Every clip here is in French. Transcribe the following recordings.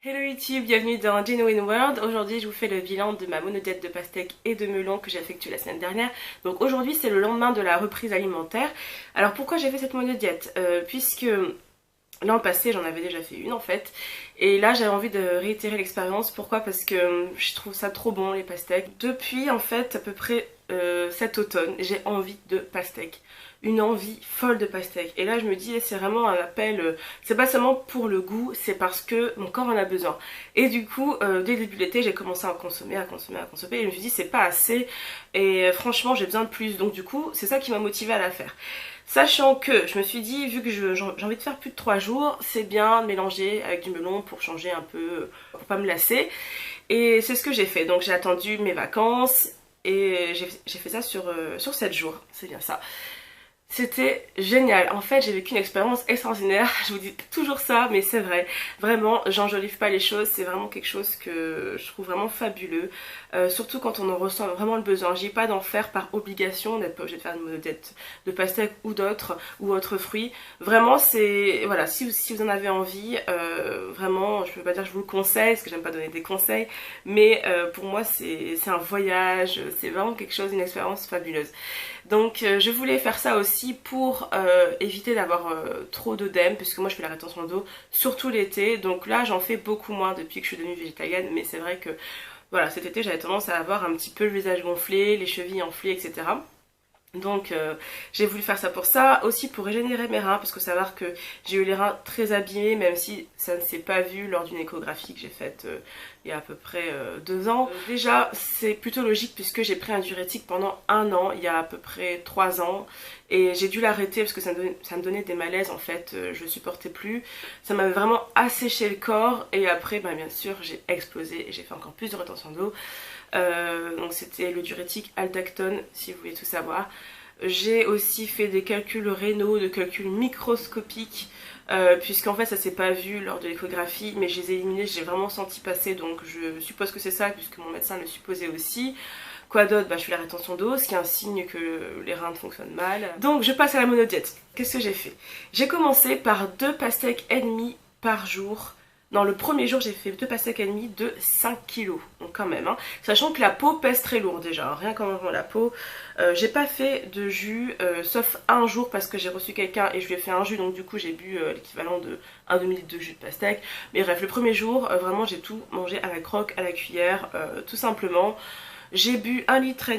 Hello YouTube, bienvenue dans Genuine World. Aujourd'hui je vous fais le bilan de ma monodiète de pastèque et de melon que j'ai effectué la semaine dernière. Donc aujourd'hui c'est le lendemain de la reprise alimentaire. Alors pourquoi j'ai fait cette monodiète puisque l'an passé j'en avais déjà fait une en fait. Et là j'avais envie de réitérer l'expérience. Pourquoi? Parce que je trouve ça trop bon les pastèques. Depuis en fait à peu près cet automne j'ai envie de pastèques. Une envie folle de pastèques. Et là je me dis c'est vraiment un appel, c'est pas seulement pour le goût, c'est parce que mon corps en a besoin. Et du coup dès le début de l'été j'ai commencé à consommer, et je me suis dit c'est pas assez et franchement j'ai besoin de plus. Donc du coup c'est ça qui m'a motivée à la faire. Sachant que je me suis dit, vu que j'ai envie de faire plus de 3 jours, c'est bien de mélanger avec du melon pour changer un peu, pour pas me lasser. Et c'est ce que j'ai fait. Donc j'ai attendu mes vacances et j'ai fait ça sur 7 jours. C'est bien ça. C'était génial. En fait, j'ai vécu une expérience extraordinaire. Je vous dis toujours ça, mais c'est vrai. Vraiment, j'enjolive pas les choses. C'est vraiment quelque chose que je trouve vraiment fabuleux. Surtout quand on en ressent vraiment le besoin. J'ai pas d'en faire par obligation. On n'est pas obligé de faire une monodiète de pastèque ou d'autres ou autres fruits. Vraiment, c'est voilà. Si vous en avez envie, vraiment, je peux pas dire que je vous le conseille parce que j'aime pas donner des conseils, mais pour moi, c'est un voyage. C'est vraiment quelque chose, une expérience fabuleuse. Donc je voulais faire ça aussi pour éviter d'avoir trop d'œdème, puisque moi je fais la rétention d'eau surtout l'été. Donc là j'en fais beaucoup moins depuis que je suis devenue végétalienne, mais c'est vrai que voilà, cet été j'avais tendance à avoir un petit peu le visage gonflé, les chevilles enflées, etc. Donc j'ai voulu faire ça pour ça, aussi pour régénérer mes reins, parce que savoir que j'ai eu les reins très abîmés, même si ça ne s'est pas vu lors d'une échographie que j'ai faite il y a à peu près 2 ans. Déjà c'est plutôt logique puisque j'ai pris un diurétique pendant 1 an, il y a à peu près 3 ans, et j'ai dû l'arrêter parce que ça me donnait des malaises en fait, je supportais plus, ça m'avait vraiment asséché le corps, et après bah, bien sûr j'ai explosé et j'ai fait encore plus de rétention d'eau. Donc c'était le diurétique Aldactone si vous voulez tout savoir. J'ai aussi fait des calculs rénaux, de calculs microscopiques, puisqu'en fait ça s'est pas vu lors de l'échographie, mais je les ai éliminés, j'ai vraiment senti passer, donc je suppose que c'est ça, puisque mon médecin le supposait aussi. Quoi d'autre? Bah, je fais la rétention d'eau, ce qui est un signe que les reins fonctionnent mal. Donc je passe à la monodiète. Qu'est-ce que j'ai fait? J'ai commencé par 2 pastèques et demie par jour. Non, le premier jour, j'ai fait 2 pastèques et demie de 5 kilos. Donc quand même, hein. Sachant que la peau pèse très lourd déjà, hein. Rien qu'en mangeant la peau. J'ai pas fait de jus, sauf un jour parce que j'ai reçu quelqu'un et je lui ai fait un jus. Donc du coup, j'ai bu l'équivalent de 1 demi-litre de jus de pastèque. Mais bref, le premier jour, vraiment, j'ai tout mangé à la croque, à la cuillère, tout simplement. J'ai bu 1,5 litre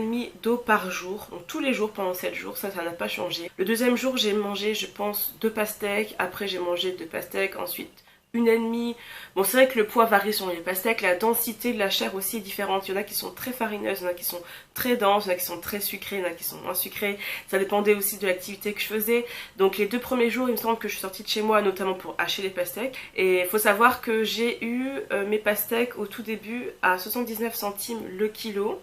d'eau par jour, donc tous les jours pendant 7 jours, ça n'a pas changé. Le deuxième jour, j'ai mangé, je pense, 2 pastèques. Après, j'ai mangé 2 pastèques, ensuite une et demie. Bon, c'est vrai que le poids varie sur les pastèques, la densité de la chair aussi est différente. Il y en a qui sont très farineuses, il y en a qui sont très denses, il y en a qui sont très sucrées, il y en a qui sont moins sucrées. Ça dépendait aussi de l'activité que je faisais. Donc les 2 premiers jours, il me semble que je suis sortie de chez moi, notamment pour hacher les pastèques. Et il faut savoir que j'ai eu mes pastèques au tout début à 79 centimes le kilo.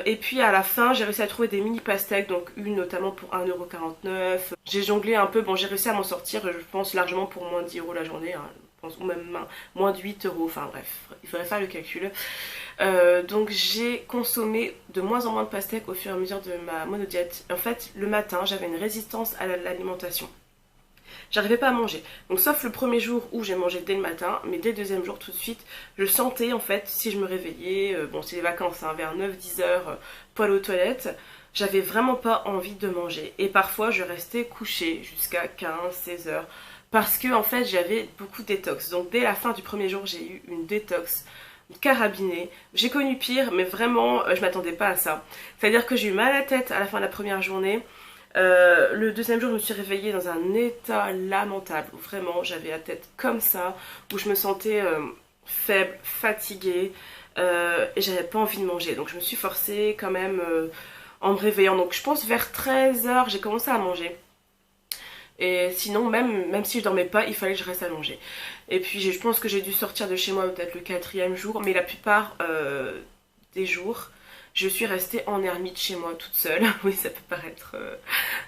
Et puis à la fin j'ai réussi à trouver des mini pastèques, donc une notamment pour 1,49 €. J'ai jonglé un peu, bon j'ai réussi à m'en sortir, je pense largement pour moins de 10 € la journée, hein, je pense, ou même moins de 8 €, enfin bref, il faudrait faire le calcul. Donc j'ai consommé de moins en moins de pastèques au fur et à mesure de ma monodiète. En fait le matin j'avais une résistance à l'alimentation. J'arrivais pas à manger. Donc sauf le premier jour où j'ai mangé dès le matin, mais dès le deuxième jour tout de suite, je sentais en fait si je me réveillais, bon c'est les vacances, hein, vers 9-10 heures, poil aux toilettes, j'avais vraiment pas envie de manger. Et parfois je restais couchée jusqu'à 15-16 heures parce que en fait j'avais beaucoup de détox. Donc dès la fin du premier jour j'ai eu une détox carabinée. J'ai connu pire, mais vraiment je m'attendais pas à ça. C'est-à-dire que j'ai eu mal à la tête à la fin de la première journée. Le deuxième jour, je me suis réveillée dans un état lamentable, où vraiment j'avais la tête comme ça, où je me sentais faible, fatiguée, et j'avais pas envie de manger. Donc je me suis forcée quand même en me réveillant. Donc je pense vers 13 heures, j'ai commencé à manger. Et sinon, même si je dormais pas, il fallait que je reste à manger. Et puis je pense que j'ai dû sortir de chez moi peut-être le 4e jour, mais la plupart des jours, je suis restée en ermite chez moi toute seule. Oui, ça peut paraître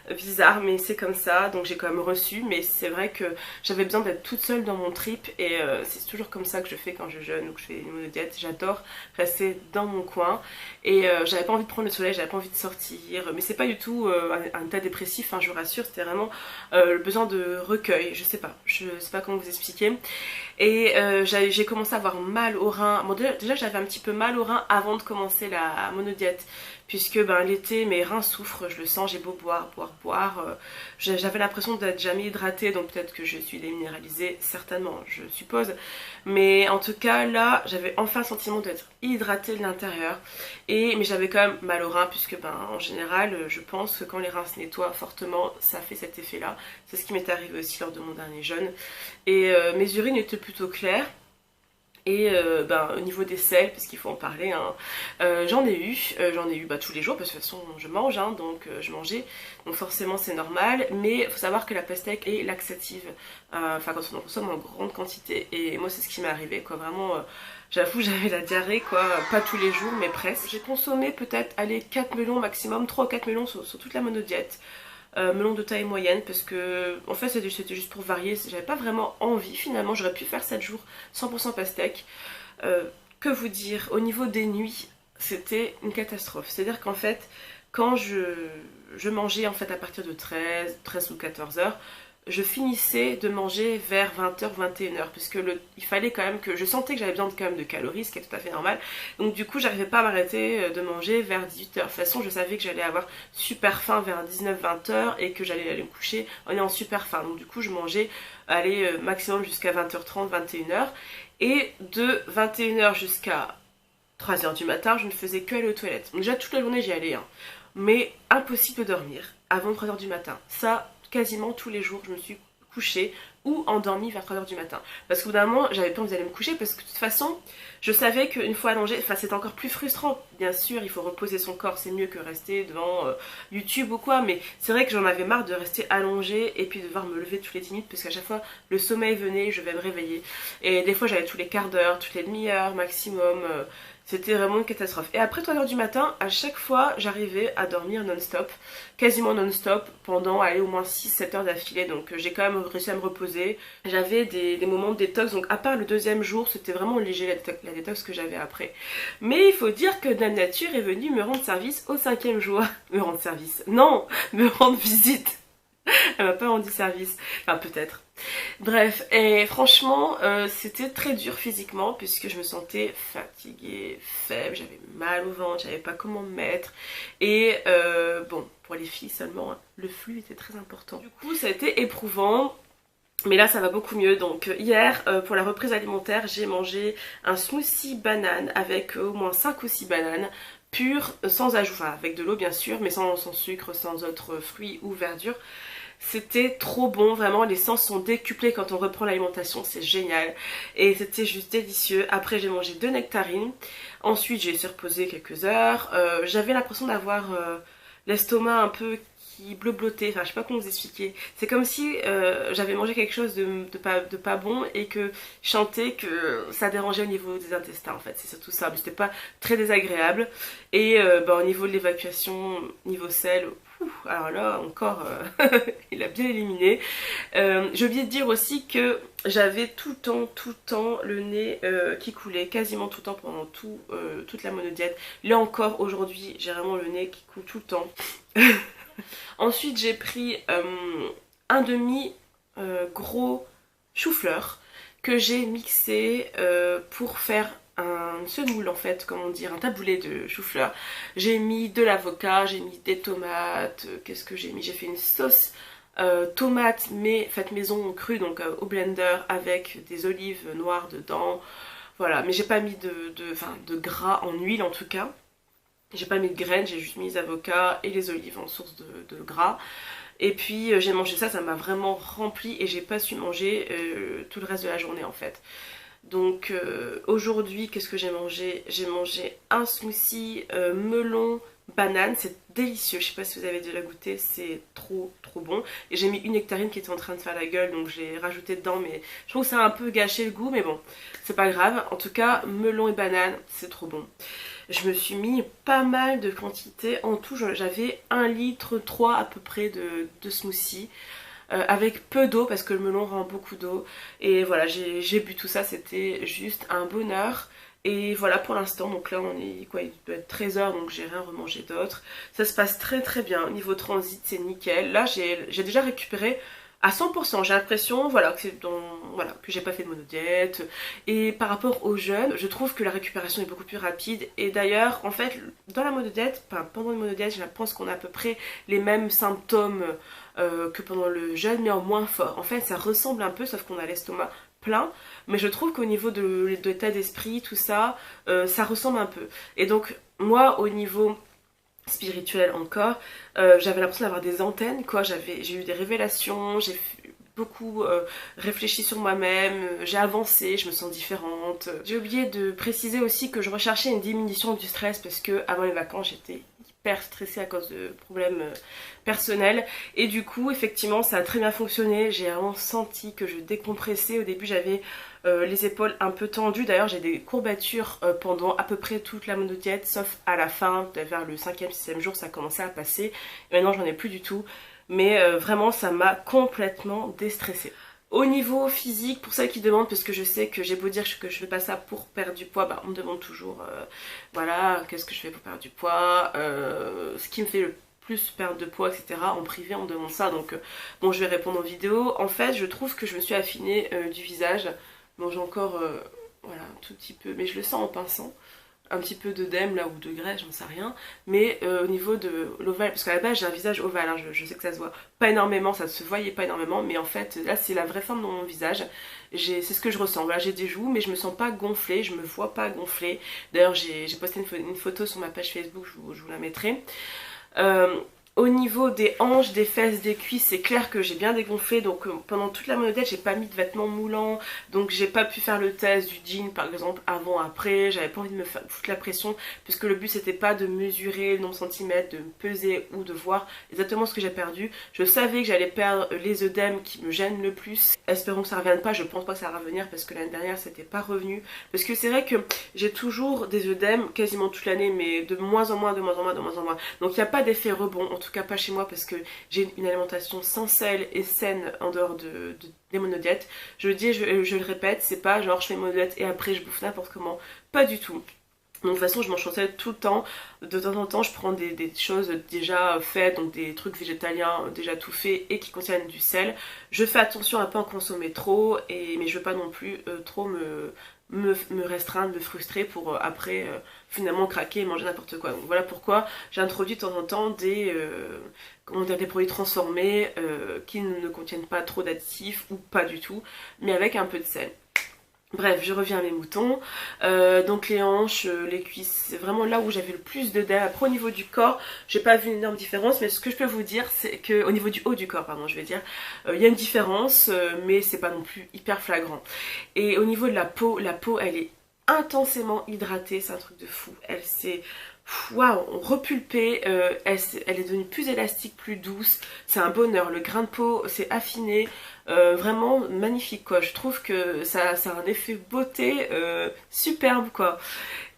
bizarre, mais c'est comme ça. Donc j'ai quand même reçu, mais c'est vrai que j'avais besoin d'être toute seule dans mon trip. Et c'est toujours comme ça que je fais quand je jeûne ou que je fais une monodiète. J'adore rester dans mon coin. Et j'avais pas envie de prendre le soleil, j'avais pas envie de sortir. Mais c'est pas du tout un état dépressif, hein, je vous rassure. C'était vraiment le besoin de recueil. Je sais pas comment vous expliquer. Et j'ai commencé à avoir mal au rein. Bon, déjà j'avais un petit peu mal au rein avant de commencer la monodiète. Puisque ben, l'été, mes reins souffrent, je le sens, j'ai beau boire. J'avais l'impression d'être jamais hydratée, donc peut-être que je suis déminéralisée, certainement, je suppose. Mais en tout cas, là, j'avais enfin le sentiment d'être hydratée de l'intérieur. Mais j'avais quand même mal au rein, puisque ben, en général, je pense que quand les reins se nettoient fortement, ça fait cet effet-là. C'est ce qui m'est arrivé aussi lors de mon dernier jeûne. Et mes urines étaient plutôt claires. Et ben, au niveau des sels, parce qu'il faut en parler, hein, j'en ai eu bah, tous les jours, parce que de toute façon je mange, hein, donc je mangeais, donc forcément c'est normal, mais il faut savoir que la pastèque est laxative, enfin quand on en consomme en grande quantité, et moi c'est ce qui m'est arrivé, quoi, vraiment, j'avoue j'avais la diarrhée, quoi, pas tous les jours, mais presque. J'ai consommé peut-être, allez, 4 melons maximum, 3 ou 4 melons sur toute la monodiète. Melon de taille moyenne parce que en fait c'était juste pour varier, j'avais pas vraiment envie, finalement j'aurais pu faire 7 jours 100% pastèque. Que vous dire, au niveau des nuits c'était une catastrophe, c'est à dire qu'en fait quand je mangeais en fait à partir de 13 ou 14 heures, je finissais de manger vers 20 h 21 h parce que il fallait quand même que je sentais que j'avais besoin quand même de calories, ce qui est tout à fait normal. Donc du coup, j'arrivais pas à m'arrêter de manger vers 18 h. De toute façon, je savais que j'allais avoir super faim vers 19-20 h et que j'allais aller me coucher en ayant super faim. Donc du coup, je mangeais maximum jusqu'à 20 h 30, 21 h, et de 21 h jusqu'à 3 h du matin, je ne faisais que aller aux toilettes. Donc déjà toute la journée, j'y allais, hein. Mais impossible de dormir avant 3 h du matin. Ça, quasiment tous les jours, je me suis couchée ou endormie vers 3 h du matin. Parce qu'au bout d'un moment, j'avais pas envie d'aller me coucher parce que de toute façon, je savais qu'une fois allongée, enfin c'est encore plus frustrant. Bien sûr, il faut reposer son corps, c'est mieux que rester devant YouTube ou quoi, mais c'est vrai que j'en avais marre de rester allongée et puis de devoir me lever toutes les 10 minutes parce qu'à chaque fois, le sommeil venait, je vais me réveiller. Et des fois, j'allais tous les quarts d'heure, toutes les demi-heures maximum. C'était vraiment une catastrophe. Et après 3 h du matin, à chaque fois, j'arrivais à dormir non-stop, quasiment non-stop, pendant au moins 6-7 heures d'affilée. Donc j'ai quand même réussi à me reposer. J'avais des moments de détox, donc à part le deuxième jour, c'était vraiment léger la détox que j'avais après. Mais il faut dire que la nature est venue me rendre service au 5e jour. Me rendre service. Non, me rendre visite. Elle m'a pas rendu service. Enfin, peut-être. Bref, et franchement, c'était très dur physiquement puisque je me sentais fatiguée, faible, j'avais mal au ventre, j'avais pas comment me mettre. Et bon, pour les filles seulement, hein, le flux était très important. Du coup, ça a été éprouvant. Mais là ça va beaucoup mieux. Donc hier pour la reprise alimentaire j'ai mangé un smoothie banane avec au moins 5 ou 6 bananes pures, sans ajout, enfin avec de l'eau bien sûr, mais sans sucre, sans autres fruits ou verdure. C'était trop bon, vraiment les sens sont décuplés quand on reprend l'alimentation, c'est génial. Et c'était juste délicieux. Après j'ai mangé 2 nectarines, ensuite j'ai surposé quelques heures. J'avais l'impression d'avoir l'estomac un peu qui bleu-bleuté, enfin je sais pas comment vous expliquer. C'est comme si j'avais mangé quelque chose de pas bon et que je sentais que ça dérangeait au niveau des intestins en fait, c'est surtout ça. Mais c'était pas très désagréable. Et bah, au niveau de l'évacuation, niveau sel, alors là encore il a bien éliminé. J'ai oublié de dire aussi que j'avais tout le temps le nez qui coulait, quasiment tout le temps pendant toute la monodiète. Là encore aujourd'hui j'ai vraiment le nez qui coule tout le temps. Ensuite j'ai pris un demi gros chou-fleur que j'ai mixé pour faire un semoule en fait, comment dire, un taboulé de chou-fleur. J'ai mis de l'avocat, j'ai mis des tomates, qu'est-ce que j'ai mis? J'ai fait une sauce tomate mais faite maison crue, donc au blender avec des olives noires dedans. Voilà, mais j'ai pas mis de gras en huile en tout cas. J'ai pas mis de graines, j'ai juste mis les avocats et les olives en source de gras. Et puis j'ai mangé ça, ça m'a vraiment rempli et j'ai pas su manger tout le reste de la journée en fait. Donc aujourd'hui, qu'est-ce que j'ai mangé? J'ai mangé un smoothie melon banane, c'est délicieux, je sais pas si vous avez déjà goûté, c'est trop bon. Et j'ai mis une nectarine qui était en train de faire la gueule, donc j'ai rajouté dedans, mais je trouve que ça a un peu gâché le goût, mais bon, c'est pas grave. En tout cas, melon et banane, c'est trop bon. Je me suis mis pas mal de quantité, en tout j'avais 1,3 litre à peu près de smoothie. Avec peu d'eau parce que le melon rend beaucoup d'eau. Et voilà, j'ai bu tout ça, c'était juste un bonheur. Et voilà pour l'instant, donc là on est quoi, il doit être 13 h, donc j'ai rien remangé d'autre. Ça se passe très bien, niveau transit c'est nickel. Là j'ai déjà récupéré à 100%, j'ai l'impression voilà, voilà, que j'ai pas fait de monodiète. Et par rapport aux jeunes, je trouve que la récupération est beaucoup plus rapide. Et d'ailleurs, en fait, dans la monodiète, enfin, pendant une monodiète, je pense qu'on a à peu près les mêmes symptômes que pendant le jeûne, mais en moins fort. En fait, ça ressemble un peu, sauf qu'on a l'estomac plein, mais je trouve qu'au niveau de l'état d'esprit, tout ça, ça ressemble un peu. Et donc, moi, au niveau spirituel encore, j'avais l'impression d'avoir des antennes, quoi. J'ai eu des révélations, j'ai beaucoup réfléchi sur moi-même, j'ai avancé, je me sens différente. J'ai oublié de préciser aussi que je recherchais une diminution du stress parce que avant les vacances j'étais hyper stressée à cause de problèmes personnels et du coup effectivement ça a très bien fonctionné. J'ai vraiment senti que je décompressais. Au début j'avais les épaules un peu tendues, d'ailleurs j'ai des courbatures pendant à peu près toute la monodiète sauf à la fin, vers le 5e, 6e jour ça commençait à passer et maintenant j'en ai plus du tout. Mais vraiment ça m'a complètement déstressée. Au niveau physique, pour celles qui demandent, parce que je sais que j'ai beau dire que je fais pas ça pour perdre du poids, bah, on me demande toujours, voilà, qu'est-ce que je fais pour perdre du poids, ce qui me fait le plus perdre de poids, etc. En privé, on me demande ça, donc bon, je vais répondre en vidéo. En fait, je trouve que je me suis affinée du visage. Bon, j'ai encore, voilà, un tout petit peu, mais je le sens en pinçant. Un petit peu d'œdème là ou de graisse, j'en sais rien, mais au niveau de l'ovale, parce qu'à la base j'ai un visage ovale, hein, je sais que ça se voit pas énormément, ça se voyait pas énormément, mais en fait là c'est la vraie forme de mon visage, c'est ce que je ressens, voilà, j'ai des joues mais je me sens pas gonflée, je me vois pas gonflée, d'ailleurs j'ai posté une photo sur ma page Facebook, je vous la mettrai. Au niveau des hanches, des fesses, des cuisses, c'est clair que j'ai bien dégonflé, donc pendant toute la monodiète j'ai pas mis de vêtements moulants, donc j'ai pas pu faire le test du jean par exemple avant, après, j'avais pas envie de me foutre la pression, puisque le but c'était pas de mesurer le nombre de centimètres, de me peser ou de voir exactement ce que j'ai perdu. Je savais que j'allais perdre les œdèmes qui me gênent le plus, espérons que ça revienne pas, je pense pas que ça va revenir parce que l'année dernière c'était pas revenu, parce que c'est vrai que j'ai toujours des œdèmes quasiment toute l'année, mais de moins en moins, de moins en moins, de moins en moins, donc il n'y a pas d'effet rebond, en tout cas pas chez moi parce que j'ai une alimentation sans sel et saine en dehors des monodiètes. Je le dis, je le répète, c'est pas genre je fais monodiète et après je bouffe n'importe comment, pas du tout. Donc de toute façon je mange sans sel tout le temps, de temps en temps je prends des choses déjà faites, donc des trucs végétaliens déjà tout faits et qui contiennent du sel. Je fais attention à pas en consommer trop, mais je veux pas non plus trop me restreindre, me frustrer pour après finalement craquer et manger n'importe quoi. Donc voilà pourquoi j'ai introduit de temps en temps des produits transformés qui ne contiennent pas trop d'additifs ou pas du tout, mais avec un peu de sel. Bref, je reviens à mes moutons. Donc les hanches, les cuisses, c'est vraiment là où j'avais le plus de dents. Après au niveau du corps, j'ai pas vu une énorme différence, mais ce que je peux vous dire, c'est que au niveau du haut du corps, pardon, je vais dire, il y a une différence, mais c'est pas non plus hyper flagrant. Et au niveau de la peau elle est intensément hydratée, c'est un truc de fou. Elle s'est waouh, repulpée, elle est devenue plus élastique, plus douce, c'est un bonheur, le grain de peau s'est affiné, vraiment magnifique quoi, je trouve que ça a un effet beauté superbe quoi.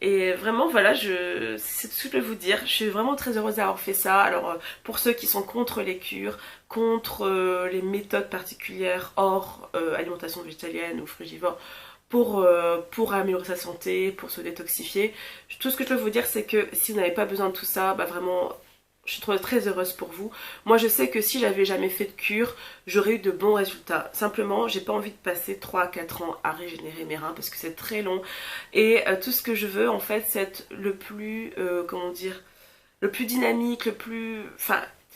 Et vraiment voilà, c'est tout ce que je peux vous dire, je suis vraiment très heureuse d'avoir fait ça. Alors pour ceux qui sont contre les cures, contre les méthodes particulières hors alimentation végétalienne ou frugivore, pour améliorer sa santé, pour se détoxifier. Tout ce que je peux vous dire, c'est que si vous n'avez pas besoin de tout ça, bah vraiment, je suis très heureuse pour vous. Moi, je sais que si j'avais jamais fait de cure, j'aurais eu de bons résultats. Simplement, j'ai pas envie de passer 3 à 4 ans à régénérer mes reins parce que c'est très long. Et tout ce que je veux, en fait, c'est être le plus, comment dire, le plus dynamique,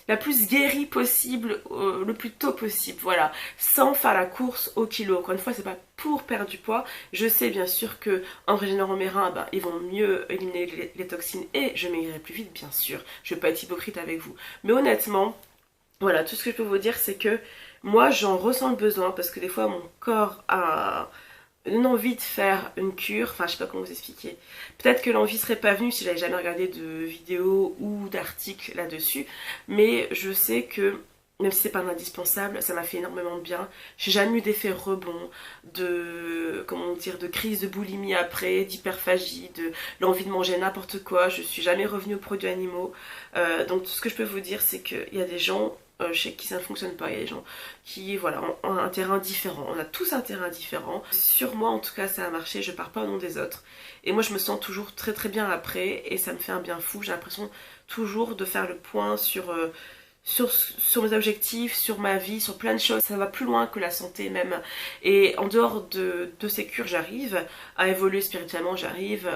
la plus guérie possible, le plus tôt possible, voilà, sans faire la course au kilo. Encore une fois, c'est pas pour perdre du poids. Je sais bien sûr que en régénérant mes reins, bah, ils vont mieux éliminer les toxines et je maigrirai plus vite, bien sûr. Je vais pas être hypocrite avec vous. Mais honnêtement, voilà, tout ce que je peux vous dire, c'est que moi, j'en ressens le besoin parce que des fois, mon corps a une envie de faire une cure, enfin je sais pas comment vous expliquer. Peut-être que l'envie serait pas venue si j'avais jamais regardé de vidéos ou d'articles là-dessus, mais je sais que même si c'est pas indispensable, ça m'a fait énormément de bien. J'ai jamais eu d'effet rebond, comment dire, de crise de boulimie après, d'hyperphagie, de l'envie de manger n'importe quoi. Je suis jamais revenue aux produits animaux. Donc tout ce que je peux vous dire, c'est qu'il y a des gens chez qui ça ne fonctionne pas, il y a des gens qui voilà, ont un terrain différent, on a tous un terrain différent. Sur moi en tout cas ça a marché, je pars pas au nom des autres. Et moi je me sens toujours très bien après et ça me fait un bien fou, j'ai l'impression toujours de faire le point sur mes objectifs, sur ma vie, sur plein de choses. Ça va plus loin que la santé même. Et en dehors de ces cures, j'arrive à évoluer spirituellement, j'arrive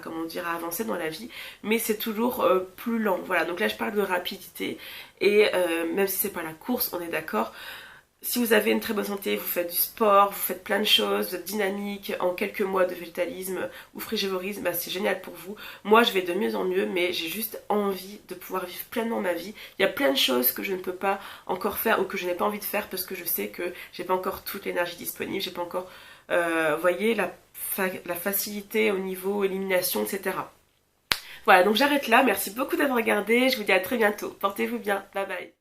comment dire, à avancer dans la vie, mais c'est toujours plus lent. Voilà, donc là je parle de rapidité, et même si c'est pas la course, on est d'accord. Si vous avez une très bonne santé, vous faites du sport, vous faites plein de choses, vous êtes dynamique, en quelques mois de végétalisme ou frigévorisme, bah c'est génial pour vous. Moi je vais de mieux en mieux, mais j'ai juste envie de pouvoir vivre pleinement ma vie. Il y a plein de choses que je ne peux pas encore faire ou que je n'ai pas envie de faire parce que je sais que j'ai pas encore toute l'énergie disponible, j'ai pas encore, voyez, la facilité au niveau élimination, etc. Voilà, donc j'arrête là, merci beaucoup d'avoir regardé, je vous dis à très bientôt, portez-vous bien, bye bye.